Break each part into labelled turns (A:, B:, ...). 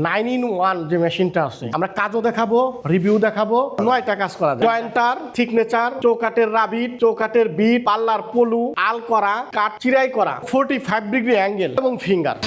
A: 9 in 1 যে মেশিনটা আছে আমরা কাজও দেখাবো, রিভিউ দেখাবো, 9টা কাজ করা যায়। জয়েন্টার, থিকনেচার, চৌকাটের রাবিট, চৌকাটের বিট, পাল্লার পলু, আল করা, কাট চিরাই করা, 45 ডিগ্রি অ্যাঙ্গেল এবং ফিঙ্গার।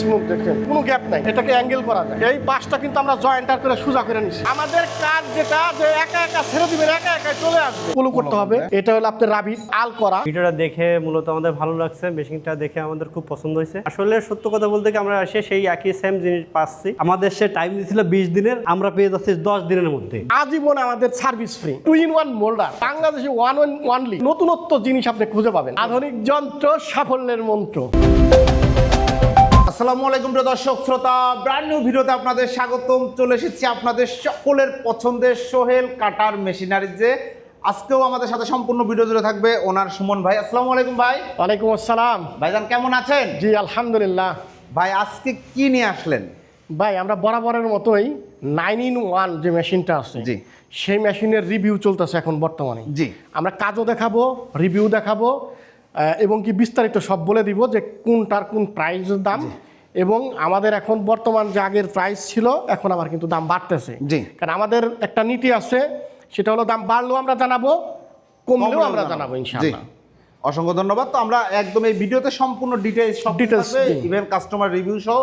A: স্মুথ দেখেন, কোনো গ্যাপ নাই, এটাকে অ্যাঙ্গেল করা যায়। এই পাশটা কিন্তু আমরা জয়েন্টার করে সোজা করে নিচ্ছি। আমাদের কাজ যেটা যে একা একা ছেড়ে দিবেন, একা একা চলে আসবে, পলু করতে হবে। এটা হলো আপনার রাবিট, আল করা।
B: ভিডিওটা দেখে মূলত আমাদের ভালো লাগছে, মেশিনটা দেখে আমাদের খুব পছন্দ হয়েছে। আসলে সত্য কথা বলতে কি আমরা এসে সেই একই সেম জিনিস পাচ্ছি। আমাদের সে টাইম দিয়েছিল 20 দিনের, আমরা পেয়ে যাচ্ছি 10 দিনের মধ্যে।
A: আজীবন আমাদের সার্ভিস ফ্রি। 2 in 1 মোল্ডার, বাংলাদেশে 1 and only নতুনত্ব জিনিস আপনি খুঁজে পাবেন। আধুনিক যন্ত্র, সাফল্যের মন্ত্র।
C: আসসালামু আলাইকুম প্রিয় দর্শক শ্রোতা, ব্র্যান্ড নিউ ভিডিওতে আপনাদের স্বাগতম। চলে এসেছি আপনাদের সকলের পছন্দের সোহেল কাটার মেশিনারিজে। আজকেও আমাদের সাথে সম্পূর্ণ ভিডিও জুড়ে থাকবে ওনার সুমন ভাই। আসসালামু আলাইকুম ভাই।
A: ওয়ালাইকুম আসসালাম।
C: ভাইজান কেমন আছেন?
A: জি আলহামদুলিল্লাহ।
C: ভাই আজকে কি নিয়ে আসলেন?
A: ভাই আমরা বরাবরের মতোই 9 in 1 যে মেশিনটা আছে,
C: জি,
A: সেই মেশিনের রিভিউ চলতেছে এখন বর্তমানে।
C: জি,
A: আমরা কাজও দেখাবো, রিভিউ দেখাবো এবং কি বিস্তারিত সব বলে দিব যে কোনটার কোন প্রাইসের দাম। এবং আমাদের এখন বর্তমান যে আগের প্রাইস ছিল, এখন আবার কিন্তু দাম বাড়তেছে।
C: জি,
A: কারণ আমাদের একটা নীতি আছে, সেটা হলো দাম বাড়লেও আমরা জানাবো, কমলেও আমরা জানাবো ইনশাআল্লাহ।
C: অসংখ্য ধন্যবাদ। তো আমরা একদম এই ভিডিওতে সম্পূর্ণ ডিটেইলস সব
A: Details, জি।
C: ইভেন কাস্টমার রিভিউ সহ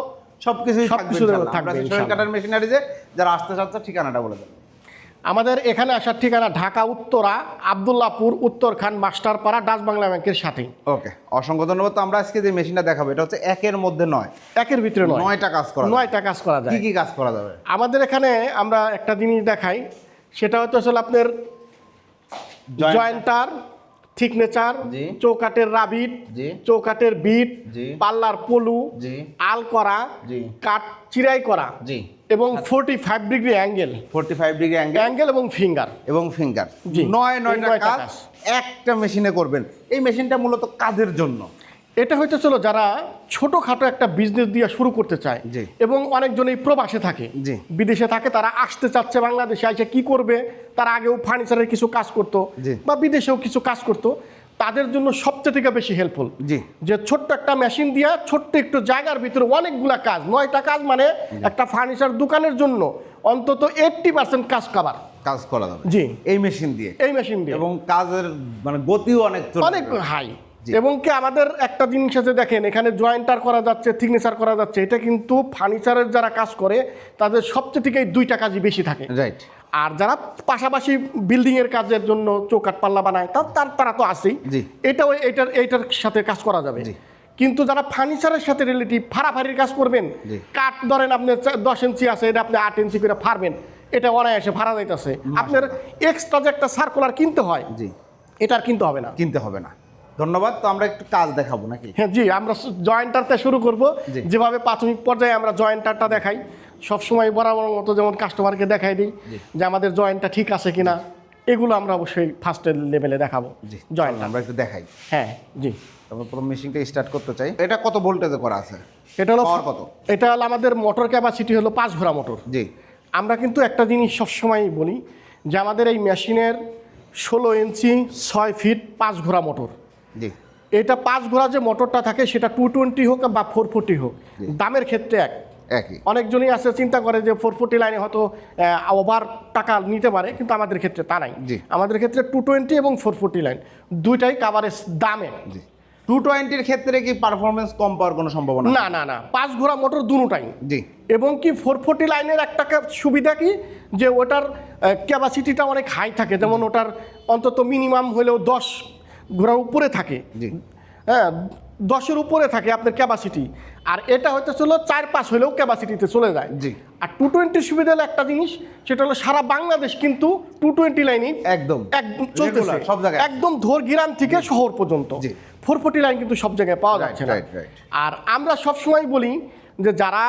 C: সবকিছুই থাকবে ইনশাআল্লাহ। আমরা সোহেল কাটার মেশিনারিজে যারা আসতে চাচ্ছে ঠিকানাটা বলে দেন।
A: আমাদের এখানে আসার ঠিকানা ঢাকা উত্তরা, আব্দুল্লাহপুর, উত্তরখান, মাস্টারপাড়া, ডাচ বাংলা ব্যাংকের সাথে।
C: ওকে, অসংখ্য ধন্যবাদ। তো আমরা আজকে যে মেশিনটা দেখাবো এটা হচ্ছে একের মধ্যে নয়,
A: একের ভিতরে
C: 9টা কাজ করা যায়।
A: 9টা কাজ করা যায়।
C: কি কি কাজ করা যাবে?
A: আমাদের এখানে আমরা একটা জিনিস দেখাই, সেটা হচ্ছে আসলে আপনার জয়েন্টার, থিকনেচার,
C: জি,
A: চৌকাটের রাবিট,
C: জি,
A: চৌকাটের বিট,
C: জি,
A: পাল্লার পলু,
C: জি,
A: আল করা,
C: জি,
A: কাট চিরাই করা,
C: জি,
A: এবং 45 ডিগ্রি অ্যাঙ্গেল
C: 45 ডিগ্রি
A: অ্যাঙ্গেল এবং ফিঙ্গার।
C: এবং ফিঙ্গার।
A: জি,
C: 9টা
A: এই 9টা
C: কাজ
A: কাজ
C: একটা মেশিনে করবেন। এই মেশিনটা মূলত কাজের জন্য।
A: এটা হইতেছিল যারা ছোটোখাটো একটা বিজনেস দিয়ে শুরু করতে চায়,
C: জি,
A: এবং অনেকজনই প্রবাসে থাকে,
C: জি,
A: বিদেশে থাকে, তারা আসতে চাচ্ছে বাংলাদেশে। এসে কি করবে, তারা আগেও ফার্নিচারের কিছু কাজ করতো,
C: জি,
A: বা বিদেশেও কিছু কাজ করতো, তাদের জন্য সবচেয়ে থেকে বেশি হেল্পফুল।
C: জি,
A: যে ছোট্ট একটা মেশিন দিয়া ছোট্ট একটু জায়গার ভিতরে অনেকগুলা কাজ, 9টা কাজ, মানে একটা ফার্নিচার দোকানের জন্য অন্তত 80% কাজ কভার
C: কাজ করা যাবে
A: জি
C: এই মেশিন দিয়ে।
A: এই মেশিন দিয়ে,
C: এবং কাজের মানে গতিও অনেক
A: অনেক হাই। এবং কি আমাদের একটা জিনিস আছে, দেখেন এখানে জয়েন্টার করা যাচ্ছে, থিকনেচার করা যাচ্ছে। এটা কিন্তু ফার্নিচারের যারা কাজ করে তাদের সবচেয়ে থেকে 2টা কাজই বেশি থাকে।
C: রাইট।
A: আর যারা পাশাপাশি বিল্ডিং এর কাজের জন্য চৌকাট পাল্লা বানায়, তারা তো আছেই।
C: জি,
A: এটাও এইটার সাথে কাজ করা যাবে। কিন্তু যারা ফার্নিচারের সাথে রিলেটিভ ফাড়াফাড়ির কাজ করবেন, কাঠ ধরেন আপনি 10 ইঞ্চি আছে, এটা আপনি 8 ইঞ্চি করে ফাড়বেন, এটা অনায়াসে ফাড়া যাইতেছে। আপনার এক্সট্রা যে একটা সার্কুলার কিনতে হয়,
C: জি,
A: এটা আর কিনতে হবে না।
C: কিনতে হবে না। ধন্যবাদ। তো আমরা একটু কাজ দেখাবো নাকি?
A: হ্যাঁ জি, আমরা জয়েন্টারটা শুরু করব।
C: জি।
A: যেভাবে প্রাথমিক পর্যায়ে আমরা জয়েন্টারটা দেখাই, সবসময় বরাবর মতো যেমন কাস্টমারকে দেখাই দিই যে আমাদের জয়েন্টটা ঠিক আছে কিনা, এগুলো আমরা অবশ্যই ফার্স্টের লেভেলে দেখাবো।
C: জি,
A: জয়েন্ট
C: আমরা একটু দেখাই।
A: হ্যাঁ জি।
C: তারপর প্রথম মেশিনটা স্টার্ট করতে চাই। এটা কত ভোল্টেজে করা আছে?
A: এটা হলো
C: পাওয়ার কত?
A: এটা হলো আমাদের মোটর ক্যাপাসিটি হলো 5 ঘোড়া মোটর।
C: জি,
A: আমরা কিন্তু একটা জিনিস সবসময় বলি যে আমাদের এই মেশিনের 16 ইঞ্চি 6 ফিট 5 ঘোড়া মোটর।
C: জি,
A: এটা 5 ঘোড়া যে মোটরটা থাকে, সেটা 220 হোক বা 440 হোক, দামের ক্ষেত্রে
C: একই।
A: অনেকজনই আছে চিন্তা করে যে 440 লাইনে হয়তো ওভার টাকা নিতে পারে, কিন্তু আমাদের ক্ষেত্রে তা নাই।
C: জি,
A: আমাদের ক্ষেত্রে 220 এবং 440 লাইন দুইটাই কাভারেজ দামে।
C: জি। 220-র ক্ষেত্রে কি পারফরমেন্স কম পাওয়ার কোনো সম্ভাবনা?
A: না না না, 5 ঘোড়া মোটর দুটাই।
C: জি,
A: এবং কি 440 লাইনের একটা সুবিধা কি, যে ওটার ক্যাপাসিটিটা অনেক হাই থাকে। যেমন ওটার অন্তত মিনিমাম হলেও 10 ঘোড়ার উপরে থাকে।
C: জি,
A: হ্যাঁ, 10-এর উপরে থাকে আপনার ক্যাপাসিটি। আর এটা হয়তো চলো 4-5 হলেও ক্যাপাসিটিতে চলে যায়।
C: জি।
A: আর 220 সুবিধা হলো একটা জিনিস, সেটা হলো সারা বাংলাদেশ কিন্তু 220 লাইনই
C: একদম
A: চলতেছে,
C: সব জায়গায়,
A: একদম গ্রাম থেকে শহর পর্যন্ত।
C: জি।
A: 440 লাইন কিন্তু সব জায়গায় পাওয়া যাচ্ছে না। আর আমরা সবসময় বলি যে যারা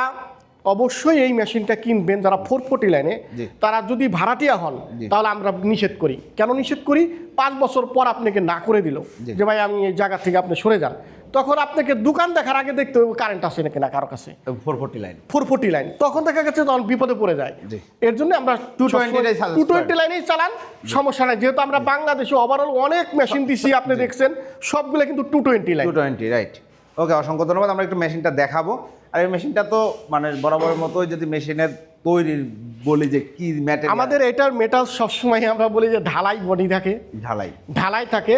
A: অবশ্যই এই মেশিনটা কিনবেন, যারা 440 লাইনে, তারা যদি ভাড়াটিয়া হন, তাহলে আমরা নিষেধ করি। কেন নিষেধ করি? 5 বছর পর আপনাকে না করে দিল যে ভাই আমি এই জায়গা থেকে আপনি সরে যান, তখন আপনাকে দোকান দেখার আগে দেখতে হবে কারেন্ট আছে নাকি না কারো কাছে। 440 লাইন তখন দেখা গেছে তখন বিপদে পড়ে যায়। এর জন্য আমরা 220 লাইনেই চালান, সমস্যা নাই। যেহেতু আমরা বাংলাদেশে ওভারঅল অনেক মেশিন দিছি, আপনি দেখছেন সবগুলো কিন্তু 220 লাইন।
C: 220, রাইট। ওকে, অসংখ্য ধন্যবাদ। আমরা একটু মেশিনটা দেখাবো। আর এই মেশিনটা তো মানে বরাবরের মতোই যদি মেশিনের তৈরি বলি যে কি ম্যাটেরিয়াল,
A: আমাদের এটার মেটাল সবসময় আমরা বলি যে ঢালাই বডি থাকে, ঢালাই থাকে।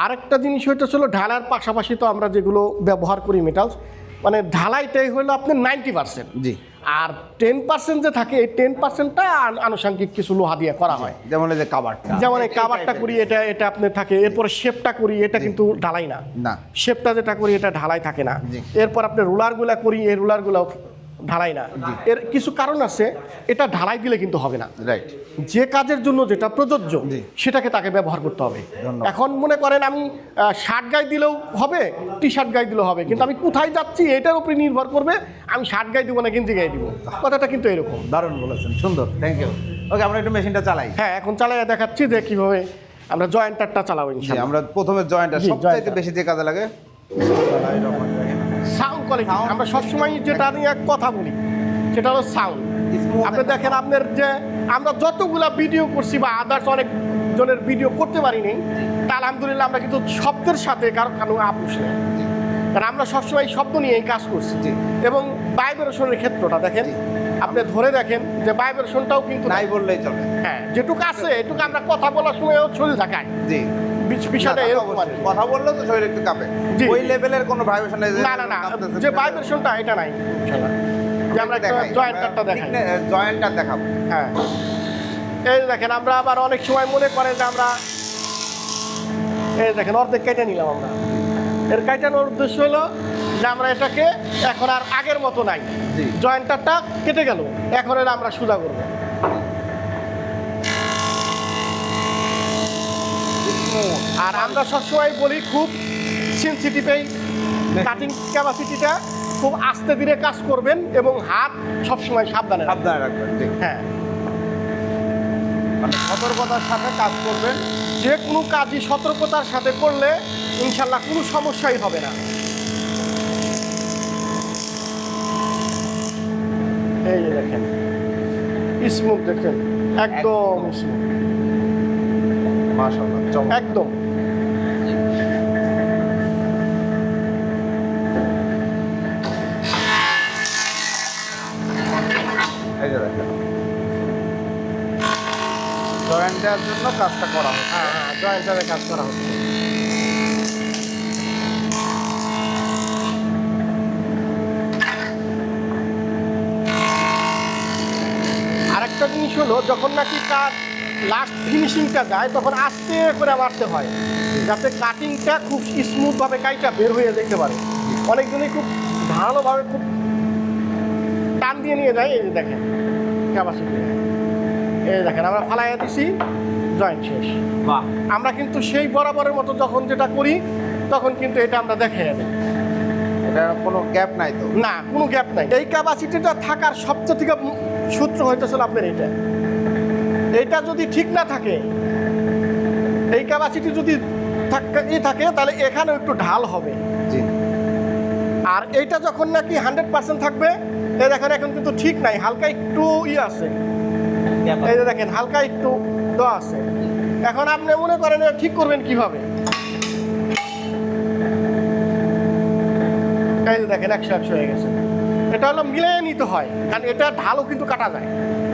A: আরেকটা জিনিস হইতে ছিল ঢালাইয়ের পাশাপাশি তো আমরা যেগুলো ব্যবহার করি মেটালস, মানে ঢালাইটাই হলো আপনার 90%।
C: জি।
A: আর 10% যে থাকে এই 10%টা আনুষঙ্গিক কিছু লোহা দিয়ে করা হয়,
C: যেমন এই যে কাভারটা,
A: যেমন এই কাভারটা করি এটা আপনার থাকে। এরপরে শেপটা করি, এটা কিন্তু ঢালাই না, শেপটা যেটা করি এটা ঢালাই থাকে না। এরপর আপনি রুলারগুলা করি, এই রুলারগুলো ঢালাই না। এর কিছু কারণ আছে, এটা ঢালাই দিলে কিন্তু হবে না।
C: রাইট।
A: যে কাজের জন্য যেটা প্রযোজ্য সেটাকে তাকে ব্যবহার করতে হবে। এখন মনে করেন আমি শার্ট গায়ে দিলেও হবে, টি শার্ট গায়ে দিলেও হবে, কিন্তু আমি কোথায় যাচ্ছি এটার উপরে নির্ভর করবে আমি শার্ট গায়ে দিব না গেঞ্জি গায়ে দিব। কথাটা কিন্তু এরকম।
C: দারুণ বলেছেন, সুন্দর, থ্যাংক ইউ। ওকে, আমরা একটু মেশিনটা চালাই।
A: হ্যাঁ, এখন চালাইয়া দেখাচ্ছি যে কিভাবে আমরা জয়েন্টারটা চালাবো।
C: আমরা প্রথমে জয়েন্টার সবচাইতে বেশি যে কাজে লাগে
A: সাউন্ড কোয়ালিটি। আমরা সবসময় যেটা নিয়ে কথা বলি সেটা হলো সাউন্ড। আপনি দেখেন আপনার যে আমরা যতগুলা ভিডিও করছি বা আদার্স অনেক জনের ভিডিও করতে পারিনি, তা আলহামদুলিল্লাহ আমরা কিন্তু শব্দের সাথে কারো আপোষ নেই, কারণ আমরা সবসময় শব্দ নিয়ে এই কাজ করছি। এবং ভাইব্রেশনের ক্ষেত্রটা দেখেন, আপনি ধরে দেখেন যে ভাইব্রেশনটাও কিন্তু
C: নাই বললেই চলে।
A: হ্যাঁ, যেটুকু আছে এটুকু আমরা কথা বলার সময়ও শরীর ঢাকায়। জি, বিষয়টা এরকম।
C: কথা বললেও তো শরীর একটু কাঁপে, ওই লেভেলের কোনো ভাইব্রেশন নেই।
A: না, যে ভাইব্রেশনটা এটা নাই। যে আমরা জয়েন্টারটা দেখাই,
C: জয়েন্টার দেখাবো।
A: হ্যাঁ, এই দেখেন আমরা আবার অনেক সময় মনে করে যে আমরা এই দেখেন অর্ধেক কেটে নিলাম। আমরা এর কাটানোর উদ্দেশ্য হলো যে আমরা এটাকে এখন আর আগের মতো নাই, জয়েন্টারটা কেটে গেল, এখন এর আমরা সোজা করব। আর আমরা সবসময় বলি খুব সেন্সিটিভ, এই কাটিং ক্যাপাসিটিটা খুব আস্তে ধীরে কাজ করবেন এবং হাত সবসময় সাবধানে
C: রাখবেন।
A: হ্যাঁ,
C: মানে সতর্কতার সাথে কাজ করবেন।
A: যে কোনো কাজই সতর্কতার সাথে করলে ইনশাল্লাহ কোনো সমস্যাই হবে না। এই যে দেখেন স্মুথ, দেখেন একদম স্মুথ,
C: মাশাআল্লাহ,
A: একদম।
C: এই যে দেখেন জয়েন্টের জন্য কাজটা করা হয়।
A: হ্যাঁ, জয়েন্টারে কাজ করা হচ্ছে। আরেকটা জিনিস হলো, যখন নাকি কাজ লাস্ট ফিনিশিংটা যায় তখন আস্তে করে মারতে হয়, যাতে কাটিংটা খুব স্মুথভাবে কাইটা বের হয়ে যেতে পারে। অনেকজনই খুব ধারালোভাবে খুব টান দিয়ে নিয়ে যায়। এই যে দেখেন ক্যাপাসিটি, এই দেখেন আমরা ফালাইয়া দিছি, জয়েন্ট শেষ। আমরা কিন্তু সেই বরাবরের মতো যখন যেটা করি তখন কিন্তু এটা আমরা দেখাই দিই,
C: এটা কোনো গ্যাপ নাই তো?
A: না, কোনো গ্যাপ নাই। এই ক্যাপাসিটিটা থাকার সবচেয়ে থেকে সূত্র হইতেছিল আপনার এইটা যদি ঠিক না থাকে, এই ক্যাপাসিটি যদি থাকে তাহলে এখানেও একটু ঢাল হবে। আর এইটা যখন নাকি 100% থাকবে, এই দেখেন এখন কিন্তু ঠিক নাই, হালকা একটু আছে, এই যে দেখেন হালকা একটু দেওয়া আছে। এখন আপনি মনে করেন ঠিক করবেন কিভাবে, এই যে দেখেন 100 হয়ে গেছে। এটা হলো মিলিয়ে নিতে হয়, কারণ এটা ঢালও কিন্তু কাটা যায়।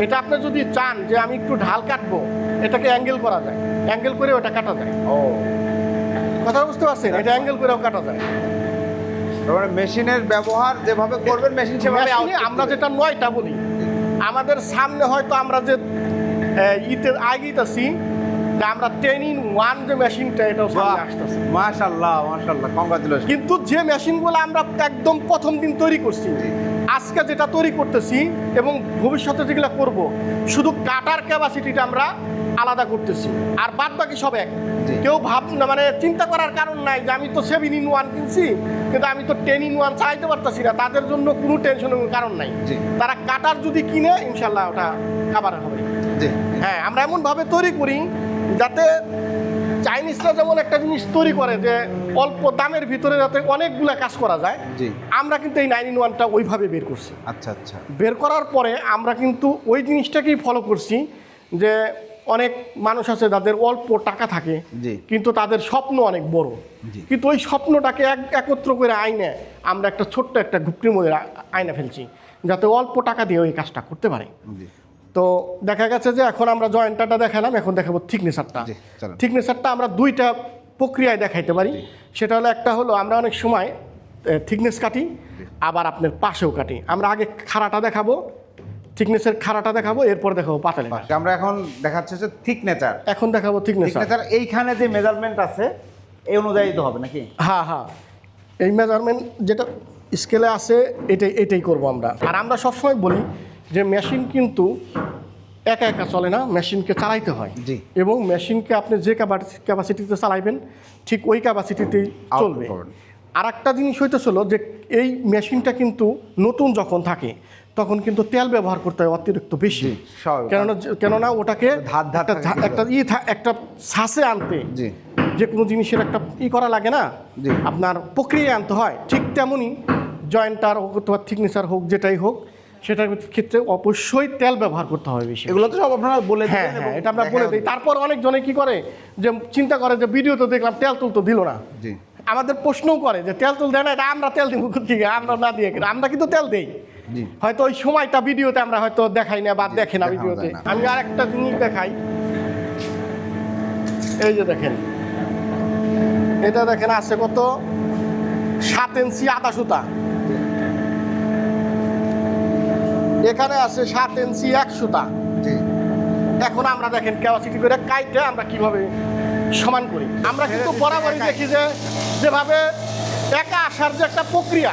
A: এটা আপনি যদি চান যে আমি একটু ঢাল কাটবো, এটাকে অ্যাঙ্গেল করা যায়, অ্যাঙ্গেল করে ওটা কাটা যায়। কথা বুঝতে পারছেন? এটা অ্যাঙ্গেল করেও কাটা যায়।
C: মেশিনের ব্যবহার যেভাবে করবেন মেশিন সেভাবে।
A: আমরা যেটা নয়টা বলি, আমাদের সামনে হয়তো আমরা যে ইতে আগেইতেছি যে আমরা 10-in-1 যে মেশিনটা, এটাও সামনে আসতেছে।
C: মাশাআল্লাহ, কংগ্রাচুলেশন।
A: কিন্তু যে মেশিনগুলো আমরা একদম প্রথম দিন তৈরি করছি, আজকে যেটা তৈরি করতেছি এবং ভবিষ্যতে যেগুলো করব, শুধু কাটার ক্যাপাসিটিটা আমরা আলাদা করতেছি, আর বাদ বাকি সব এক। কেউ মানে চিন্তা করার কারণ নাই যে আমি তো 7-in-1 কিনছি কিন্তু আমি তো 10-in-1 চালাইতে পারতেছি না, তাদের জন্য কোনো টেনশনের কারণ নাই। তারা কাটার যদি কিনে ইনশাল্লাহ ওটা কাভার হবে। হ্যাঁ, আমরা এমনভাবে তৈরি করি যাতে চাইনিজরা যেমন একটা জিনিস তৈরি করে যে অল্প দামের ভিতরে যাতে অনেকগুলা কাজ করা যায়, আমরা কিন্তু এই 9-in-1টা ওইভাবে বের করছি।
C: আচ্ছা,
A: বের করার পরে আমরা কিন্তু ওই জিনিসটাকেই ফলো করছি যে অনেক মানুষ আছে যাদের অল্প টাকা থাকে,
C: জি।
A: কিন্তু তাদের স্বপ্ন অনেক বড়,
C: জি।
A: কিন্তু ওই স্বপ্নটাকে একত্র করে আইনে আমরা একটা ছোট্ট একটা ঘুপটির মধ্যে আইনা ফেলছি, যাতে অল্প টাকা দিয়ে ওই কাজটা করতে পারে।
C: জি।
A: তো দেখা গেছে যে এখন আমরা জয়েন্টারটা দেখালাম, এখন দেখাবো থিকনেসারটা।
C: জি, চলুন।
A: থিকনেসারটা আমরা দুইটা প্রক্রিয়ায় দেখাইতে পারি। সেটা হলো, একটা হলো আমরা অনেক সময় থিকনেস কাটি, আবার আপনার পাশেও কাটি। আমরা আগে খাড়াটা দেখাবো, থিকনেসের খাড়াটা দেখাবো, এরপর দেখাবো পাতালে।
C: আমরা এখন দেখাচ্ছি হচ্ছে থিকনেচার।
A: এখন দেখাবো থিকনেসার।
C: থিকনেচার এইখানে যে মেজারমেন্ট আছে এই অনুযায়ী তো হবে নাকি?
A: হ্যাঁ হ্যাঁ, এই মেজারমেন্ট যেটা স্কেলে আছে এটাই করব আমরা। আর আমরা সবসময় বলি যে মেশিন কিন্তু একা একা চলে না, মেশিনকে চালাইতে হয়।
C: জি।
A: এবং মেশিনকে আপনি যে ক্যাপাসিটিতে চালাইবেন ঠিক ওই ক্যাপাসিটিতেই চলবে।
C: করবেন।
A: আর একটা জিনিস হইতেছিল যে এই মেশিনটা কিন্তু নতুন যখন থাকে তখন কিন্তু তেল ব্যবহার করতে হয় অতিরিক্ত বেশি।
C: স্বাভাবিক।
A: কেননা ওটাকে
C: ধার থাকে
A: একটা ছাঁচে আনতে,
C: জি।
A: যে কোনো জিনিসের একটা করা লাগে না,
C: জি।
A: আপনার প্রক্রিয়া আনতে হয়। ঠিক তেমনই জয়েন্টার হোক অথবা থিকনেসার হোক, যেটাই হোক, সেটার ক্ষেত্রে অবশ্যই তেল ব্যবহার করতে হবে বেশি।
C: এগুলো তো সব আপনারা বলে
A: হ্যাঁ
C: দিবেন
A: হ্যাঁ,
C: এবং
A: এটা আমরা বলে দিই। তারপর অনেকজনে কি করে, যে চিন্তা করে যে ভিডিও তো দেখলাম তেল তুল তো দিল না।
C: জি।
A: আমাদের প্রশ্নও করে যে তেল তুল দেয় না, এটা আমরা তেল দিব থেকে, আমরা না দিয়ে, আমরা কিন্তু তেল দেই।
C: জি।
A: হয়তো ওই সময়টা ভিডিওতে আমরা হয়তো দেখাই না বা দেখে না
C: দেখানো
A: ভিডিওতে।
C: যায় না।
A: আমি আর একটা জিনিস দেখাই, এই যে দেখেন, এটা দেখেন আছে কত, 7 ইঞ্চি আদা সুতা। এখানে আছে 7 ইঞ্চি 1 সুতা।
C: জি।
A: এখন আমরা দেখেন ক্যাপাসিটি করে কাইটে আমরা কিভাবে সমান করি। আমরা কিন্তু বরাবরই দেখি যে যেভাবে একা আসার যে একটা প্রক্রিয়া,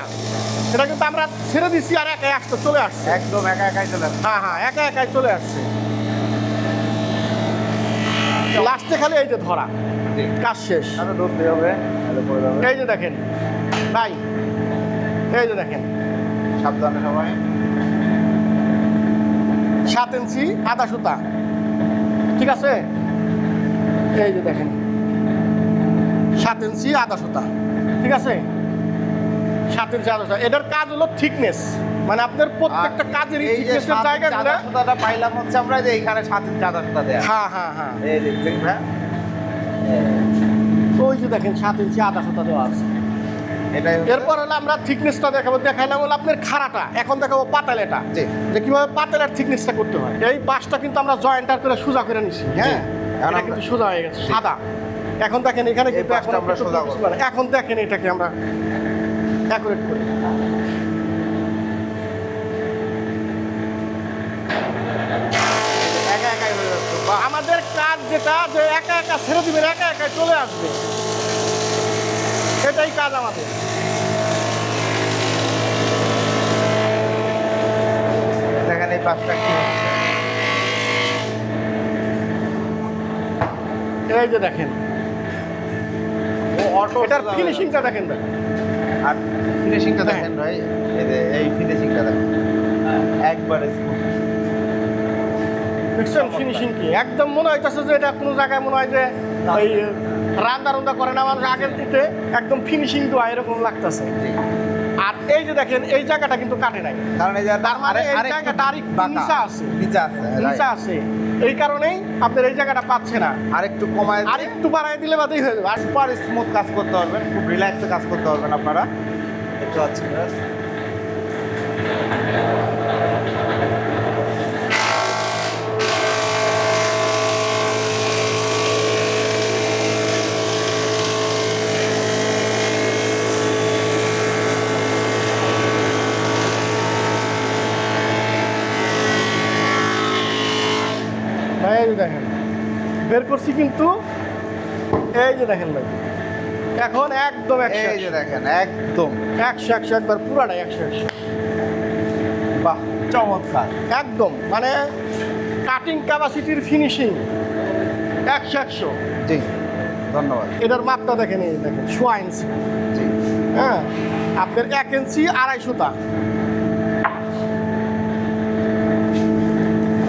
A: সেটা কিন্তু আমরা ছেড়ে দিচ্ছি আর একাই আসতে চলে আসছে।
C: একদম একা একাই চলে আসে।
A: হ্যাঁ হ্যাঁ, একা একাই চলে আসছে। লাস্টে খালি এই যে ধরা,
C: জি।
A: কাজ শেষ।
C: আরো ধরতে হবে, তাহলে পড়ে যাবে।
A: এই যে দেখেন ভাই, এই যে দেখেন
C: সাবধানে সবাই।
A: 7 ইঞ্চি আদা সুতা, ঠিক আছে? এই যে দেখেন 7 ইঞ্চি আদা সুতা, ঠিক আছে? 7 ইঞ্চি আদা সুতা, এটার কাজ হলো থিকনেস, মানে আপনার প্রত্যেকটা কাজের
C: এই যে
A: থিকনেসের জায়গা
C: চাঁদা সুতাটা পাইলাম হচ্ছে আমরা যে এইখানে 7 ইঞ্চি চাঁদা সুতা দেয়া।
A: হ্যাঁ হ্যাঁ হ্যাঁ,
C: এই যে দেখুন ভাই,
A: ওই যে দেখেন 7 ইঞ্চি আদা সুতা দেওয়া আছে।
C: এটাই হচ্ছে-
A: এরপর হলো আমরা থিকনেসটা দেখাবো, দেখাইলাম হলো আপনার খাড়াটা। এখন দেখাবো পাতালেটা,
C: জি।
A: যে কিভাবে পাতালের থিকনেসটা করতে হয়। এই পাশটা কিন্তু আমরা জয়েন্টার করে সোজা করে নিছি, হ্যাঁ,
C: এখন
A: এটা কিন্তু সোজা হয়ে গেছে, সাদা। এখন দেখেন এখানে কিন্তু
C: পাশটা
A: এখন
C: আমরা সোজা করবো।
A: এখন দেখেন এটাকে আমরা অ্যাকুরেট করি। একা একাই হয়ে যাচ্ছে। বা আমাদের কাজ যেটা, যে একা একা ছেড়ে দিবেন, একা একাই চলে আসবে, এটাই কাজ আমাদের।
C: দেখেন এই পাশটা কি হচ্ছে।
A: এই যে দেখেন,
C: ও অটো
A: এটার ফিনিশিংটা দেখেন ভাই।
C: আর ফিনিশিংটা দেখেন ভাই, এই যে এই ফিনিশিংটা দেখেন একবারে smooth।
A: দেখছেন ফিনিশিং কি, একদম মনে হইতেছে যে এটা কোনো জায়গায় মনে হয় যে ওই রান্না করে না মানুষ আগের দিতে, একদম ফিনিশিং দেওয়া এরকম লাগতেছে।
C: জি।
A: আর এই যে দেখেন এই জায়গাটা কিন্তু কাটে নাই,
C: কারণ এই যে
A: তার মানে এই
C: আরেকটু
A: জায়গাটা আরেকটু
C: বাঁকা।
A: নিচে আছে,
C: নিচে আছে,
A: নিচে আছে, এই কারণেই আপনার এই জায়গাটা পাচ্ছে না।
C: আরেকটু কমায়
A: আর একটু বাড়াই দিলে বাদেই হয়ে যাবে। আর
C: সুপার স্মুথ কাজ করতে পারবেন, খুব রিল্যাক্সে কাজ করতে পারবেন আপনারা। দেখতে পাচ্ছেন
A: ভাই এই যে দেখেন বের করছি কিন্তু, এই যে দেখেন ভাই, এখন একদম
C: এই যে দেখেন একদম
A: 100 একবার পুরাটাই 100।
C: বাহ, চমৎকার।
A: একদম মানে কাটিং ক্যাপাসিটির ফিনিশিং 100।
C: জি, ধন্যবাদ।
A: এটার মাপটা দেখেন, এই দেখেন 1.5 ইঞ্চি,
C: জি।
A: হ্যাঁ, আপনার 1 ইঞ্চি 2.5 সুতা।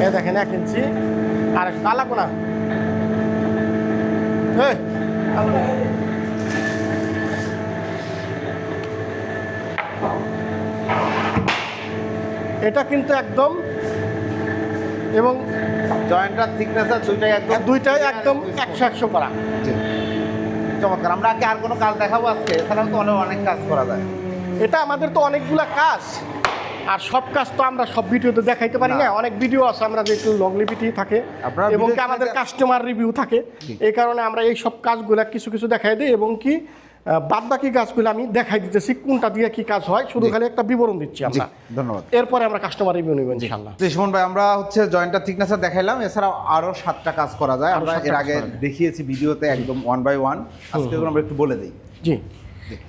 A: এই দেখেন 1 ইঞ্চি 2.5 সুতা, লাগবো না। এই, এটা কিন্তু একদম এবং
C: জয়েন্টটার থিকনেস
A: দুইটাই একদম 100 করা।
C: জি, চমৎকার। আমরা কি আর কোনো কাজ দেখাবো আজকে? এছাড়াও তো অনেক কাজ করা যায়।
A: এটা আমাদের তো অনেকগুলা কাজ, আর সব কাজ তো আমরা সব ভিডিওতে দেখাইতে পারি না। অনেক ভিডিও আছে আমরা যে একটু লংলিভিটি থাকে
C: আপনারা
A: এবং কি
C: video
A: আমাদের কাস্টমার রিভিউ থাকে, এই কারণে আমরা এই সব কাজগুলো কিছু কিছু দেখাই দিই এবং কি বাদ বাকি কাজগুলো আমি দেখাই দিতেছি কোনটা দিয়ে কি কাজ হয়, শুধু খালি একটা বিবরণ দিচ্ছি আমরা।
C: ধন্যবাদ।
A: এরপরে আমরা কাস্টমার রিভিউ নেব ইনশাআল্লাহ।
C: সুমন ভাই, আমরা হচ্ছে জয়েন্টটার থিকনেস দেখাইলাম, এছাড়াও আরো 7টা কাজ করা যায়। আমরা এর আগে দেখিয়েছি ভিডিওতে একদম 1 বাই 1। আজকে আমরা একটু বলে দিই।
A: জি,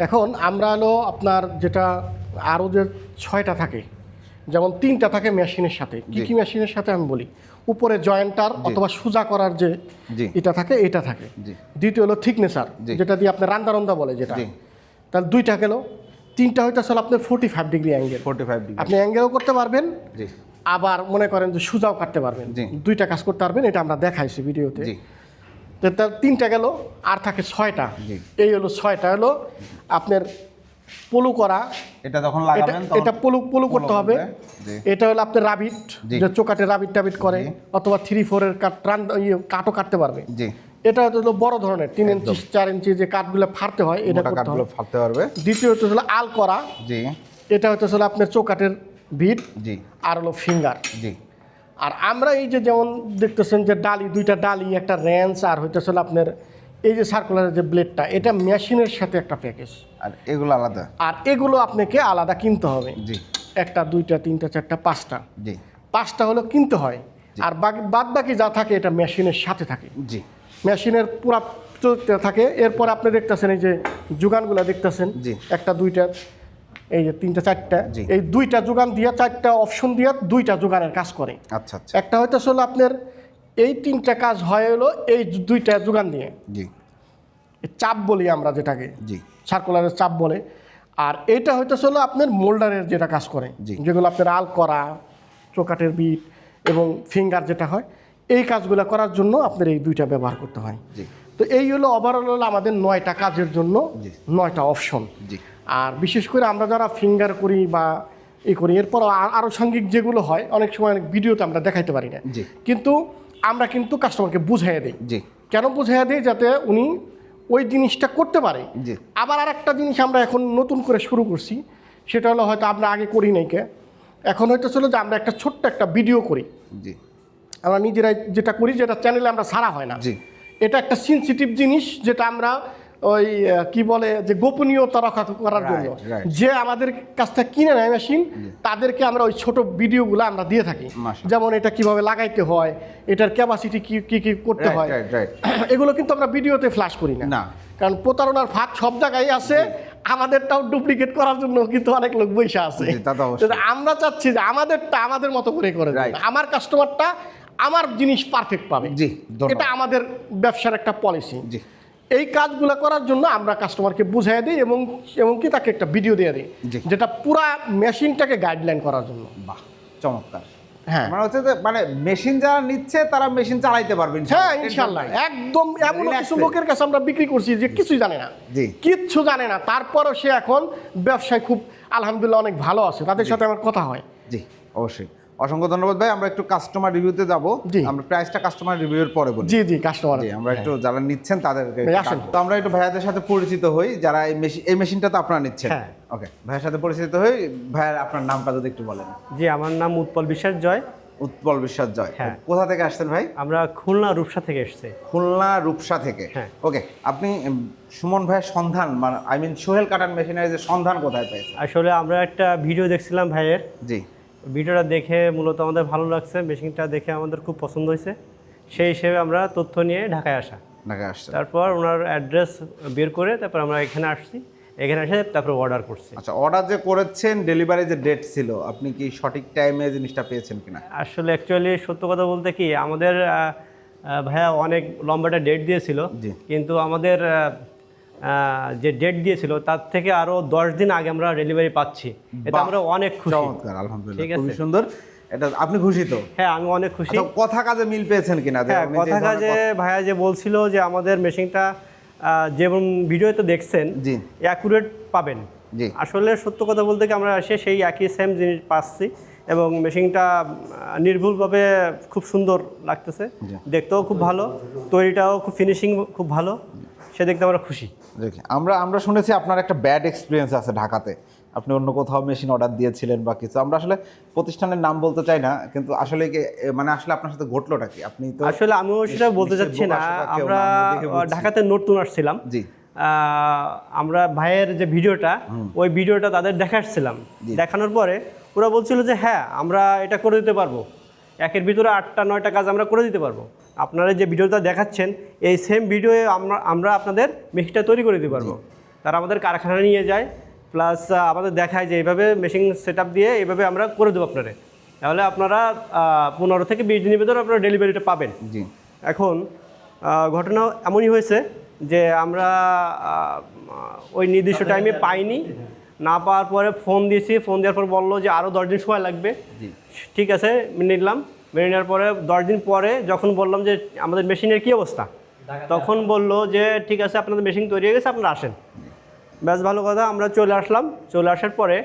A: এখন আমরা হলো আপনার যেটা আরও যে 6টা থাকে, যেমন 3টা থাকে মেশিনের সাথে। কি কি মেশিনের সাথে আমি বলি, উপরে জয়েন্টার অথবা সোজা করার যে এটা থাকে, এটা থাকে। দ্বিতীয় হলো থিকনেসার, যেটা দিয়ে আপনার রান্দা বলে যেটা, তাহলে 2টা গেল। 3টা হইতেছে আপনার 45 ডিগ্রি অ্যাঙ্গেল। 45 ডিগ্রি আপনি অ্যাঙ্গেলও করতে পারবেন, আবার মনে করেন যে সোজাও কাটতে পারবেন। 2টা কাজ করতে পারবেন, এটা আমরা দেখাইছি ভিডিওতে। তার 3টা গেল, আর থাকে 6টা। এই হলো 6টা হলো আপনার পলু করা,
C: এটা যখন লাগাবেন
A: এটা পলু করতে হবে। এটা হলো আপনার রাবিট, যে চোকাটে রাবিট টাবিট করে, অথবা 3-4 এর কাটও কাটতে পারবে। এটা হলো বড় ধরনের 3 ইঞ্চি 4 ইঞ্চি যে কাঠগুলো ফাড়তে হয়, এটা কাঠগুলো
C: ফাড়তে পারবে।
A: দ্বিতীয়ত হলো আল করা, এটা হচ্ছে আপনার চোকাটের বিট আর হলো ফিঙ্গার। আর আমরা এই যে যেমন দেখতেছেন যে ডালি, 2টা ডালি, একটা রেঞ্চ, আর হইতেছিল আপনার এই যে সার্কুলারের যে ব্লেডটা, এটা মেশিনের সাথে একটা প্যাকেজ।
C: আর এগুলো আলাদা,
A: আর এগুলো আপনাকে আলাদা কিনতে হবে। একটা 2টা 3টা 4টা 5টা, 5টা হলো কিনতে হয়। আর বাদ বাকি যা থাকে এটা মেশিনের সাথে থাকে। মেশিনের পুরা চলতে থাকে। এরপর আপনি দেখতেছেন এই যে যোগানগুলো দেখতেছেন, একটা 2টা, এই যে 3টা 4টা, এই 2টা যোগান দিয়ে 4টা অপশন দিয়ে 2টা যোগানের কাজ করে।
C: আচ্ছা আচ্ছা।
A: একটা হইতেছে আপনার এই 3টা কাজ হয় হলো এই 2টা যোগান দিয়ে, চাপ বলি আমরা যেটাকে, সার্কুলারের চাপ বলে। আর এইটা হইতেছে আপনার মোল্ডারের যেটা কাজ করে, যেগুলো আপনার আল করা, চোকাটের বিট এবং ফিঙ্গার যেটা হয়, এই কাজগুলো করার জন্য আপনার এই 2টা ব্যবহার করতে হয়। তো এই হলো ওভারঅল হলো আমাদের 9টা কাজের জন্য 9টা অপশন। আর বিশেষ করে আমরা যারা ফিঙ্গার করি বা করি, এরপর আরও সাংঘিক যেগুলো হয়, অনেক সময় অনেক ভিডিওতে আমরা দেখাইতে পারি না, কিন্তু আমরা কিন্তু কাস্টমারকে বুঝাইয়া দিই। কেন বুঝাইয়া দিই? যাতে উনি ওই জিনিসটা করতে পারে। আবার আর একটা জিনিস আমরা এখন নতুন করে শুরু করছি, সেটা হলো হয়তো আমরা আগে করি নাই কে, এখন হয়তো ছিল যে আমরা একটা ছোট্ট একটা ভিডিও করি। আমরা নিজেরাই যেটা করি, যেটা চ্যানেলে আমরা ছাড়া হয় না। এটা একটা সেনসিটিভ জিনিস, যেটা আমরা ওই কি বলে যে গোপনীয়তা রক্ষা করার জন্য যে আমাদের কাছ থেকে কিনে নেয় মেশিন, তাদেরকে আমরা ওই ছোট ভিডিওগুলো আমরা দিয়ে থাকি। যেমন এটা কিভাবে লাগাইতে হয়, এটার ক্যাপাসিটি কি কি করতে হয়, এগুলো কিন্তু আমরা ভিডিওতে ফ্ল্যাশ করি না, কারণ প্রতারণার ফাঁদ সব জায়গায় আছে। আমাদেরটাও ডুপ্লিকেট করার জন্য কিন্তু অনেক লোক বৈশা আছে। আমরা চাচ্ছি যে আমাদেরটা আমাদের মতো করে আমার কাস্টমারটা আমার জিনিস পারফেক্ট পাবে। এটা আমাদের ব্যবসার একটা পলিসি। এই কাজগুলো করার জন্য আমরা কাস্টমারকে বুঝাই দিই এবং কি তাকে একটা ভিডিও দিয়ে দিই, যেটা পুরা মেশিনটাকে গাইডলাইন করার জন্য।
C: বাহ, চমৎকার।
A: হ্যাঁ,
C: মানে হচ্ছে যে মানে মেশিন যারা নিচ্ছে তারা মেশিন চালাইতে পারবেন।
A: হ্যাঁ, ইনশাআল্লাহ। একদম এমন কিছু লোকের কাছে আমরা বিক্রি করছি যে কিছুই জানে না, কিচ্ছু জানে না, তারপরও সে এখন ব্যবসায় খুব আলহামদুলিল্লাহ অনেক ভালো আছে। তাদের সাথে আমার কথা হয়।
C: জি, অবশ্যই। অসংখ্য ধন্যবাদ ভাই। আমরা একটু কাস্টমার রিভিউতে যাব। আমরা প্রাইসটা কাস্টমার রিভিউর পরে বলি।
A: জি কাস্টমার,
C: আমরা একটু যারা নিচ্ছেন তাদেরকে তো আমরা একটু ভাইয়াদের সাথে পরিচিত হই, যারা এই মেশিনটা তো আপনারা নিচ্ছেন। ওকে, ভাইয়ের সাথে পরিচিত হই। ভাইয়ার আপনার নামটা যদি একটু বলেন।
B: জি, আমার নাম উৎপল বিশ্বাস জয়।
C: উৎপল বিশ্বাস জয়, কোথা থেকে আসছেন ভাই?
B: আমরা খুলনা রূপসা থেকে এসেছি।
C: খুলনা রূপসা থেকে। ওকে, আপনি সুমন ভাইয়ের সন্ধান, মানে সোহেল কাটার মেশিনের যে সন্ধান কোথায় পেয়েছেন?
B: আসলে আমরা একটা ভিডিও দেখছিলাম ভাইয়ের। ভিডিওটা দেখে মূলত আমাদের ভালো লাগছে, মেশিনটা দেখে আমাদের খুব পছন্দ হয়েছে। সেই হিসেবে আমরা তথ্য নিয়ে ঢাকায় আসা। তারপর ওনার অ্যাড্রেস বের করে তারপর আমরা এখানে আসছি। এখানে এসে তারপর অর্ডার করছি।
C: আচ্ছা, অর্ডার যে করেছেন, ডেলিভারি যে ডেট ছিল, আপনি কি সঠিক টাইমে জিনিসটা পেয়েছেন কিনা?
B: আসলে অ্যাকচুয়ালি সত্য কথা বলতে কি, আমাদের ভাইয়া অনেক লম্বাটা ডেট দিয়েছিল, কিন্তু আমাদের যে ডেট দিয়েছিল তার থেকে আরো 10 দিন আগে আমরা ডেলিভারি পাচ্ছি। এটা আমরা অনেক খুশি।
C: চমৎকার, আলহামদুলিল্লাহ, খুবই সুন্দর। এটা আপনি খুশি তো?
B: হ্যাঁ, আমি অনেক খুশি।
C: কথা কাজে মিল পেয়েছেন কিনা?
B: হ্যাঁ, কথা কাজে ভাইয়া যে বলছিল যে আমাদের মেশিনটা যেমন ভিডিওতে দেখছেন অ্যাকুরেট পাবেন। আসলে সত্য কথা বলতে কি, আমরা এসে সেই একই সেম জিনিস পাচ্ছি এবং মেশিনটা নির্ভুলভাবে খুব সুন্দর লাগতেছে, দেখতেও খুব ভালো, তৈরিটাও খুব ফিনিশিং খুব ভালো, সে দেখতে আমরা খুশি।
C: দেখি আমরা শুনেছি আপনার একটা ব্যাড এক্সপিরিয়েন্স আছে ঢাকাতে, আপনি অন্য কোথাও মেশিন অর্ডার দিয়েছিলেন বা কিছু। আমরা আসলে প্রতিষ্ঠানের নাম বলতে চাই না, কিন্তু আসলে মানে আসলে আপনার সাথে ঘটলোটা কি? আপনি তো
B: আসলে আমিও সেটা বলতে চাচ্ছি না, আমরা ঢাকাতে নতুন আসছিলাম,
C: জি
B: আমরা ভাইয়ের যে ভিডিওটা, ওই ভিডিওটা তাদের দেখাচ্ছিলাম, দেখানোর পরে ওরা বলছিল যে হ্যাঁ আমরা এটা করে দিতে পারবো, একের ভিতরে 8টা 9টা কাজ আমরা করে দিতে পারবো, আপনারা যে ভিডিওটা দেখাচ্ছেন এই সেম ভিডিওয়ে আমরা আপনাদের মেশিনটা তৈরি করে দিতে পারবো। তারা আমাদের কারখানায় নিয়ে যায়, প্লাস আমাদের দেখায় যে এইভাবে মেশিন সেট আপ দিয়ে এইভাবে আমরা করে দেবো আপনারা, তাহলে আপনারা 15 থেকে 20 দিনের ভিতরে আপনারা ডেলিভারিটা পাবেন।
C: জি
B: এখন ঘটনা এমনই হয়েছে যে আমরা ওই নির্দিষ্ট টাইমে পাইনি, না পাওয়ার পরে ফোন দিয়েছি, ফোন দেওয়ার পর বললো যে আরও 10 দিন সময় লাগবে। ঠিক আছে, মেনে নিলাম। মেনে নেওয়ার পরে 10 দিন পরে যখন বললাম যে আমাদের মেশিনের কী অবস্থা, তখন বললো যে ঠিক আছে আপনাদের মেশিন তৈরি হয়ে গেছে, আপনারা আসেন। বেশ ভালো কথা, আমরা চলে আসলাম। চলে আসার পরে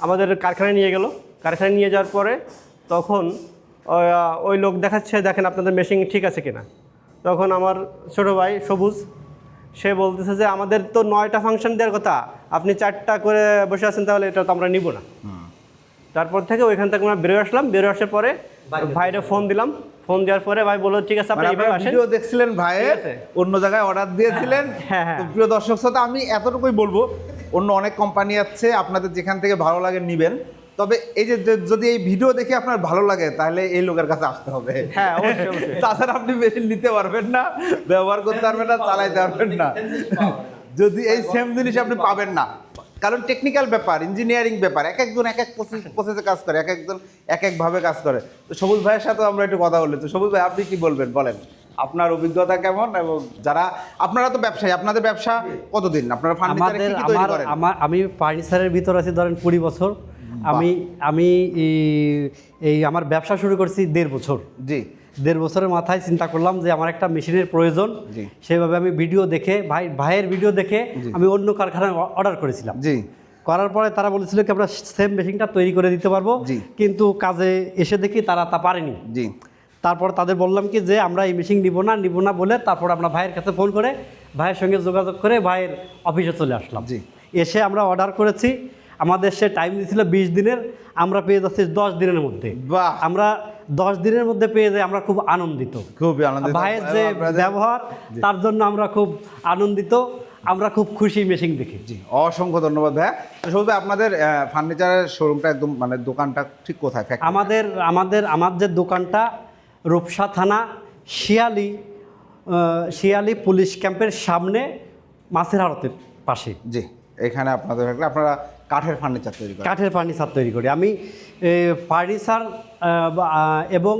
B: আমাদের কারখানায় নিয়ে গেল, কারখানায় নিয়ে যাওয়ার পরে তখন ওই লোক দেখাচ্ছে দেখেন আপনাদের মেশিন ঠিক আছে কিনা। তখন আমার ছোটো ভাই সবুজ, সে বলতেছে যে আমাদের তো 9টা ফাংশন দেওয়ার কথা, আপনি 4টা করে বসে আছেন, তাহলে এটা তো আমরা নিব না। তারপর থেকে ওইখান থেকে আমরা বেরোয় আসলাম। বেরোয় আসার পরে ভাইরে ফোন দিলাম, ফোন দেওয়ার পরে ভাই বললো ঠিক আছে আপনি এইভাবে আসেন।
C: ভিডিও দেখছিলেন ভাইয়ের, অন্য জায়গায় অর্ডার দিয়েছিলেন।
B: হ্যাঁ হ্যাঁ,
C: প্রিয় দর্শক শ্রোতা, আমি এতটুকুই বলবো, অন্য অনেক কোম্পানি আছে, আপনাদের যেখান থেকে ভালো লাগে নেবেন। তবে এই যে যদি এই ভিডিও দেখে আপনার ভালো লাগে, তাহলে এই লোকের কাছে আসতে হবে।
B: হ্যাঁ অবশ্যই অবশ্যই।
C: তাছাড়া আপনি মেশিন নিতে পারবেন না, ব্যবহার করতে পারবেন না, চালাইতে পারবেন না, যদি এই সেম জিনিস আপনি পাবেন না। কারণ টেকনিক্যাল ব্যাপার, ইঞ্জিনিয়ারিং ব্যাপার, এক একজন এক এক প্রসেসে কাজ করে, এক একজন এক একভাবে কাজ করে। তো সবুজ ভাইয়ের সাথেও আমরা একটু কথা বলি। তো সবুজ ভাই, আপনি কি বলবেন, বলেন আপনার অভিজ্ঞতা কেমন? এবং যারা আপনারা তো ব্যবসায়ী, আপনাদের ব্যবসা কতদিন? আপনারা ফার্নিচার কি কি তৈরি করেন?
D: আমি ফার্নিচারের ভিতর আছি ধরেন 20 বছর। আমি এই আমার ব্যবসা শুরু করছি 1.5 বছর।
C: জি,
D: 1.5 বছরের মাথায় চিন্তা করলাম যে আমার একটা মেশিনের প্রয়োজন। সেভাবে আমি ভিডিও দেখে ভাইয়ের ভিডিও দেখে আমি অন্য কারখানায় অর্ডার করেছিলাম।
C: জি,
D: করার পরে তারা বলেছিল কি আমরা সেম মেশিনটা তৈরি করে দিতে পারবো, কিন্তু কাজে এসে দেখি তারা তা পারেনি।
C: জি,
D: তারপর তাদের বললাম কি যে আমরা এই মেশিন নিব না বলে তারপর আমরা ভাইয়ের কাছে ফোন করে ভাইয়ের সঙ্গে যোগাযোগ করে ভাইয়ের অফিসে চলে আসলাম। এসে আমরা অর্ডার করেছি, আমাদের সে টাইম দিয়েছিল 20 দিনের, আমরা পেয়ে যাচ্ছি 10 দিনের মধ্যে। আমরা 10 দিনের মধ্যে পেয়ে যাই, আমরা খুব আনন্দিত।
C: খুবই আনন্দিত।
D: ভাইয়ের যে ব্যবহার, তার জন্য আমরা খুব আনন্দিত, আমরা খুব খুশি মেশিন দেখে।
C: জি, অসংখ্য ধন্যবাদ ভাইয়া। তো সবুজ ভাই, আপনাদের ফার্নিচারের শোরুমটা একদম মানে দোকানটা ঠিক কোথায়?
D: আমার যে দোকানটা রূপসা থানা শিয়ালি পুলিশ ক্যাম্পের সামনে, মাছের আড়তের পাশে।
C: জি, এখানে আপনাদের আপনারা কাঠের ফার্নিচার তৈরি করেন?
D: কাঠের ফার্নিচার তৈরি করি আমি, ফার্নিচার এবং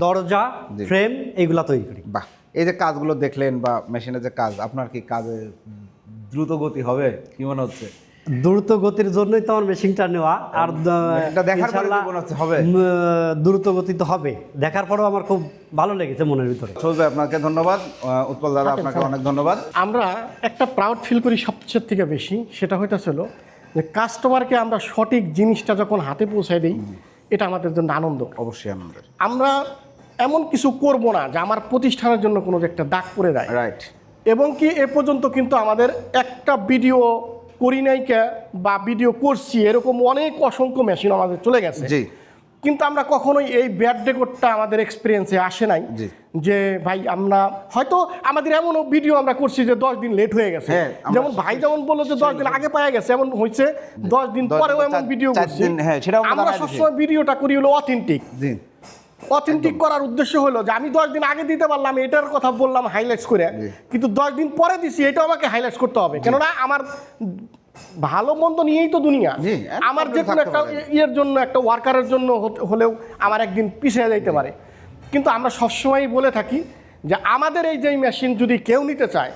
D: দরজা, ফ্রেম, এইগুলা তৈরি করি।
C: বাহ, এই যে কাজগুলো দেখলেন বা মেশিনের যে কাজ, আপনার কি কাজে দ্রুত গতি হবে কি মনে হচ্ছে?
D: দ্রুত গতির জন্যই তো আমার মেশিনটা নেওয়া, আর
C: দেখার পরে মনে হচ্ছে হবে
D: দ্রুত গতি তো হবে। দেখার পরেও আমার খুব ভালো লেগেছে মনের ভিতরে।
C: সবুজ ভাই, আপনাকে ধন্যবাদ। উৎপল দাদা, আপনাকে অনেক ধন্যবাদ।
A: আমরা একটা প্রাউড ফিল করি সবচেয়ে থেকে বেশি, সেটা হইতেছিল যে কাস্টমারকে আমরা সঠিক জিনিসটা যখন হাতে পৌঁছায় দিই, এটা আমাদের জন্য আনন্দ।
C: অবশ্যই আনন্দের।
A: আমরা এমন কিছু করব না যে আমার প্রতিষ্ঠানের জন্য কোনো একটা দাগ পড়ে যায়।
C: রাইট। এবং
A: কি এ পর্যন্ত কিন্তু আমাদের একটা ভিডিও করি নাইকা বা ভিডিও করছি এরকম অনেক অসংখ্য মেশিন আমাদের চলে গেছে।
C: জি,
A: কিন্তু আমরা কখনোই এই ব্যাড রেকর্ডটা আমাদের এক্সপিরিয়েন্সে আসে নাই যে ভাই আমরা হয়তো আমাদের এমনও ভিডিও আমরা করছি যে 10 দিন লেট হয়ে গেছে। যেমন ভাই যেমন বললো যে 10 দিন আগে পাওয়া গেছে, এমন হয়েছে 10 দিন পরেও এমন ভিডিও করছি। আমরা সবসময় ভিডিওটা করি হলো অথেন্টিক।
C: জি,
A: অথেন্টিক করার উদ্দেশ্য হলো যে আমি 10 দিন আগে দিতে পারলাম, এটার কথা বললাম হাইলাইটস করে, কিন্তু 10 দিন পরে দিছি এটাও আমাকে হাইলাইটস করতে হবে, কেননা আমার ভালো মন্দ নিয়েই তো দুনিয়া। আমার যে কোনো একটা ইয়ের জন্য, একটা ওয়ার্কারের জন্য হলেও আমার একদিন পিছিয়ে যাইতে পারে। কিন্তু আমরা সবসময়ই বলে থাকি যে আমাদের এই যে মেশিন যদি কেউ নিতে চায়,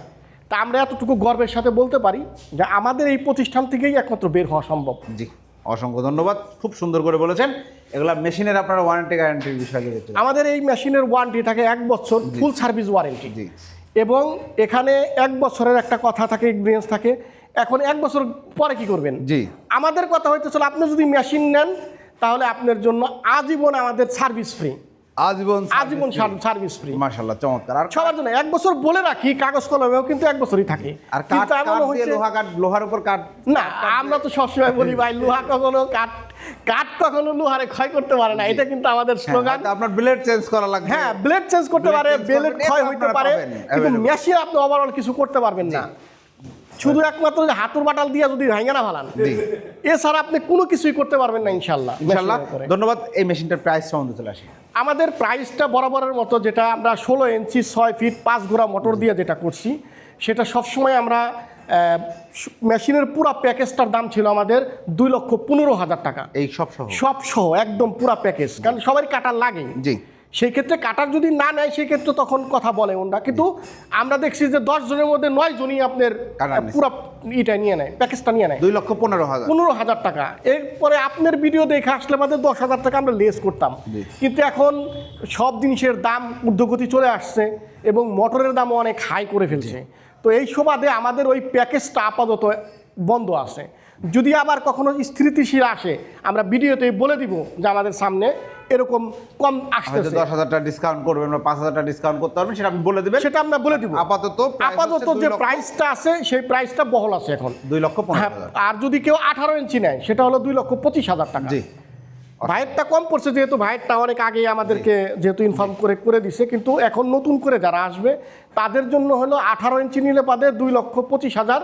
A: তা আমরা এতটুকু গর্বের সাথে বলতে পারি যে আমাদের এই প্রতিষ্ঠান থেকেই একমাত্র বের হওয়া সম্ভব।
C: জি, অসংখ্য ধন্যবাদ, খুব সুন্দর করে বলেছেন। এগুলা মেশিনের আপনারা ওয়ারেন্টি গ্যারান্টির বিষয়ে
A: আমাদের এই মেশিনের ওয়ারেন্টি থাকে 1 বছর, ফুল সার্ভিস ওয়ারেন্টি। এবং এখানে 1 বছরের একটা কথা থাকে, এক্সপিরিয়েন্স থাকে, এখন 1 বছর পরে কি করবেন?
C: জি।
A: আমাদের কথা হইতেছিল আপনি যদি মেশিন নেন তাহলে আপনার জন্য আজীবন আমাদের সার্ভিস ফ্রি, আজীবন সার্ভিস ফ্রি।
C: মাশাআল্লাহ, চমৎকার। আর
A: সবার জন্য 1 বছর বলে রাখি, কাগজ কলমেও কিন্তু 1 বছরই থাকে।
C: আর
A: কিন্তু এমন হয়েছে
C: লোহার উপর কাঠ
A: না, আমরা তো সবসময় বলি ভাই লোহা কখনো কাঠ কখনো লোহারে ক্ষয় করতে পারে না, এটা কিন্তু আমাদের স্লোগান।
C: আপনার ব্লেড চেঞ্জ করা লাগবে।
A: হ্যাঁ, ব্লেড চেঞ্জ করতে পারে, ব্লেড ক্ষয় হইতে পারে, কিন্তু মেশিন আপনি ওভারঅল কিছু করতে পারবেন না। শুধু একমাত্র যে হাতুর বাটাল দিয়ে যদি ভাঙা না ফালান, এছাড়া আপনি কোনো কিছুই করতে পারবেন না ইনশাল্লাহ।
C: ধন্যবাদ। এই মেশিনটার প্রাইস সম্বন্ধে চলে আসি।
A: আমাদের প্রাইসটা বরাবরের মতো, যেটা আমরা 16 ইঞ্চি 6 ফিট 5 ঘোড়া মোটর দিয়ে যেটা করছি, সেটা সবসময় আমরা মেশিনের পুরো প্যাকেজটার দাম ছিল আমাদের 2,15,000 টাকা।
C: এই সব
A: সহ একদম পুরো প্যাকেজ, কারণ সবারই কাটার লাগে।
C: জি। সেই
A: ক্ষেত্রে কাটার যদি না নেয় সেই ক্ষেত্রে তখন কথা বলে ওনরা, কিন্তু আমরা দেখছি যে 10 জনের মধ্যে 9 জনই আপনার পুরো ইটা নিয়ে নেয়, প্যাকেজটা নিয়ে নেয়।
C: 2,15,000
A: টাকা। এরপরে আপনার ভিডিও দেখে আসলে আমাদের 10,000 টাকা আমরা লেস করতাম, কিন্তু এখন সব জিনিসের দাম ঊর্ধ্বগতি চলে আসছে এবং মোটরের দামও অনেক হাই করে ফেলছে। তো এই সুবাদে আমাদের ওই প্যাকেজটা আপাতত বন্ধ আছে। যদি আবার কখনো স্থিতিশীল আসে আমরা ভিডিওতে বলে দিব যে আমাদের সামনে এরকম কম আসতেছে,
C: 10,000 টাকা ডিসকাউন্ট করবেন বা 5,000 টাকা ডিসকাউন্ট করতে পারবেন, সেটা আপনি বলে দিবেন।
A: সেটা আমরা বলে দিব। আপাতত যে প্রাইসটা আছে সেই প্রাইসটা বহাল আছে এখন
C: 2,15,000।
A: আর যদি কেউ 18 ইঞ্চি নেয় সেটা হলো 2,25,000 টাকা।
C: জি।
A: ভাইয়েরটা কম পড়ছে, যেহেতু ভাইয়েরটা অনেক আগেই আমাদেরকে যেহেতু ইনফর্ম করে দিছে, কিন্তু এখন নতুন করে যারা আসবে তাদের জন্য হলো 18 ইঞ্চি নিলে পাবে 2,25,000,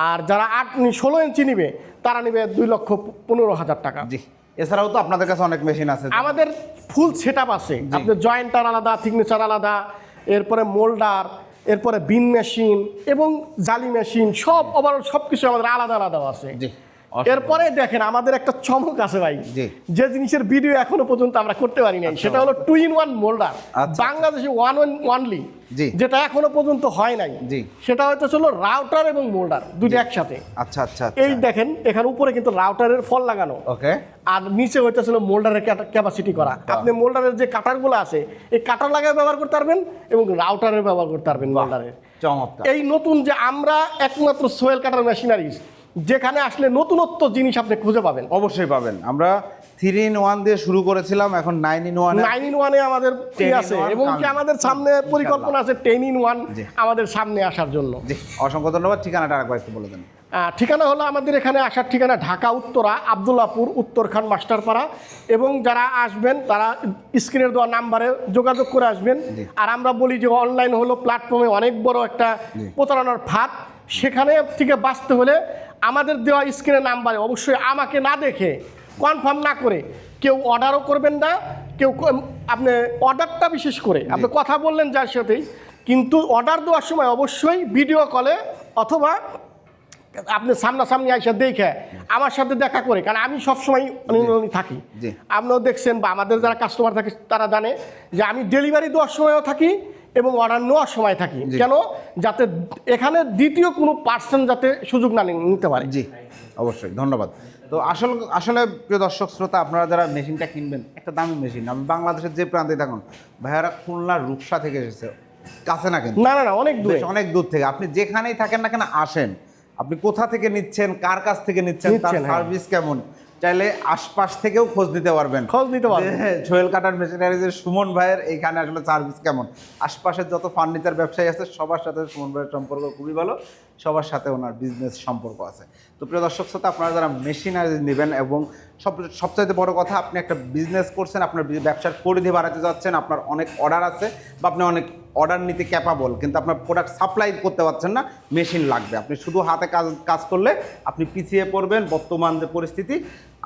A: আর যারা 16 ইঞ্চি নিবে তারা নিবে 2,15,000 টাকা।
C: জি। এছাড়াও তো আপনাদের কাছে অনেক মেশিন আছে।
A: আমাদের ফুল সেটআপ আছে, আপনার জয়েন্টার আলাদা, থিকনেচার আলাদা, এরপরে মোল্ডার, এরপরে বিন মেশিন এবং জালি মেশিন, সব ওভারঅল সব কিছু আমাদের আলাদা আলাদা আছে। এরপরে দেখেন আমাদের একটা চমক আছে ভাই, যে জিনিসের ভিডিও এখনো পর্যন্ত আমরা করতে পারি নাই, সেটা হলো 2-in-1 মোল্ডার। বাংলাদেশে 1-on-1 যেটা এখনো পর্যন্ত হয় নাই, সেটা হয়তো ছিল রাউটার এবং মোল্ডার দুইটা একসাথে।
C: আচ্ছা আচ্ছা।
A: এই দেখেন এখানে উপরে কিন্তু রাউটারের ফল লাগানো, ওকে, আর নিচে হইতেছিল মোল্ডারের ক্যাপাসিটি করা। আপনি মোল্ডারের যে কাটারগুলো আছে এই কাটার লাগায় ব্যবহার করতে পারবেন এবং রাউটারের ব্যবহার করতে পারবেন মোল্ডারের।
C: চমৎকার।
A: এই নতুন যে আমরা একমাত্র সোয়েল কাটার মেশিনারিজ, যেখানে আসলে নতুনত্ব জিনিস আপনি খুঁজে পাবেন।
C: অবশ্যই পাবেন। আমরা 3-in-1 দিয়ে শুরু করেছিলাম, এখন 9-in-1
A: আমাদের আছে এবং কি আমাদের সামনে পরিকল্পনা আছে 10-in-1 আমাদের সামনে আসার জন্য।
C: জি, অসংখ্য ধন্যবাদ। ঠিকানাটা আরেকবার একটু বলে দেন।
A: ঠিকানা হলো আমাদের এখানে আসার ঠিকানা ঢাকা উত্তরা, আব্দুল্লাহপুর, উত্তরখান মাস্টারপাড়া, এবং যারা আসবেন তারা স্ক্রিনের দেওয়া নাম্বারে যোগাযোগ করে আসবেন। আর আমরা বলি যে অনলাইন হলো প্ল্যাটফর্মে অনেক বড় একটা প্রতারণার ফাঁদ, সেখানে থেকে বাঁচতে হলে আমাদের দেওয়া স্ক্রিনের নাম্বারে অবশ্যই আমাকে না দেখে, কনফার্ম না করে কেউ অর্ডারও করবেন না। কেউ আপনি অর্ডারটা বিশেষ করে আপনি কথা বললেন যার সাথেই, কিন্তু অর্ডার দেওয়ার সময় অবশ্যই ভিডিও কলে অথবা আপনি সামনাসামনি আইসা দেখে আমার সাথে দেখা করে, কারণ আমি সবসময় থাকি। আপনিও দেখছেন বা আমাদের যারা কাস্টমার থাকে তারা জানে যে আমি ডেলিভারি দেওয়ার সময়ও থাকি এবং অর্ডার নেওয়ার সময় থাকি। কেন? যাতে এখানে দ্বিতীয় কোনো পার্সন যাতে সুযোগ না নিতে পারে।
C: জি, অবশ্যই। ধন্যবাদ। তো আসলে প্রিয় দর্শক শ্রোতা, আপনারা যারা মেশিনটা কিনবেন, একটা দামি মেশিন, আমি বাংলাদেশের যে প্রান্তে থাকুন, ভাইয়ারা খুলনার রূপসা থেকে এসেছে, কাছে না কিন্তু,
A: না অনেক
C: দূর থেকে। আপনি যেখানেই থাকেন না কেন আসেন, আপনি কোথা থেকে নিচ্ছেন, কার কাছ থেকে নিচ্ছেন, তার সার্ভিস কেমন, চাইলে আশপাশ থেকেও খোঁজ নিতে পারবেন। সোহেল কাটার মেশিনারিজের সুমন ভাইয়ের এইখানে আসলে সার্ভিস কেমন। আশপাশের যত ফার্নিচার ব্যবসায়ী আছে সবার সাথে সুমন ভাইয়ের সম্পর্ক খুবই ভালো, সবার সাথে ওনার বিজনেস সম্পর্ক আছে। তো প্রিয় দর্শক শ্রোতা, আপনারা যারা মেশিনারিজ নেবেন এবং সবচাইতে বড় কথা, আপনি একটা বিজনেস করছেন, আপনার ব্যবসার পরিধি বাড়াতে যাচ্ছেন, আপনার অনেক অর্ডার আছে বা আপনি অনেক অর্ডার নিতে ক্যাপাবল, কিন্তু আপনার প্রোডাক্ট সাপ্লাই করতে পারছেন না, মেশিন লাগবে। আপনি শুধু হাতে কাজ করলে আপনি পিছিয়ে পড়বেন। বর্তমান যে পরিস্থিতি,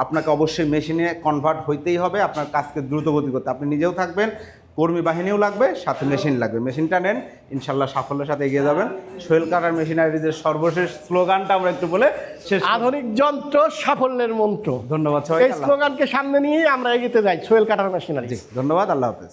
C: আপনাকে অবশ্যই মেশিনে কনভার্ট হইতেই হবে, আপনার কাজকে দ্রুতগতি করতে। আপনি নিজেও থাকবেন, কর্মী বাহিনীও লাগবে, সাথে মেশিন লাগবে। মেশিনটা নেন, ইনশাল্লাহ সাফল্যের সাথে এগিয়ে যাবেন। সোহেল কাটার মেশিনারিজের সর্বশেষ স্লোগানটা আমরা একটু বলে শেষ।
A: আধুনিক যন্ত্র সাফল্যের মন্ত্র।
C: ধন্যবাদ।
A: এই স্লোগানকে সামনে নিয়ে আমরা এগিয়ে যাই সোহেল কাটার মেশিনারি।
C: ধন্যবাদ। আল্লাহ হাফেজ।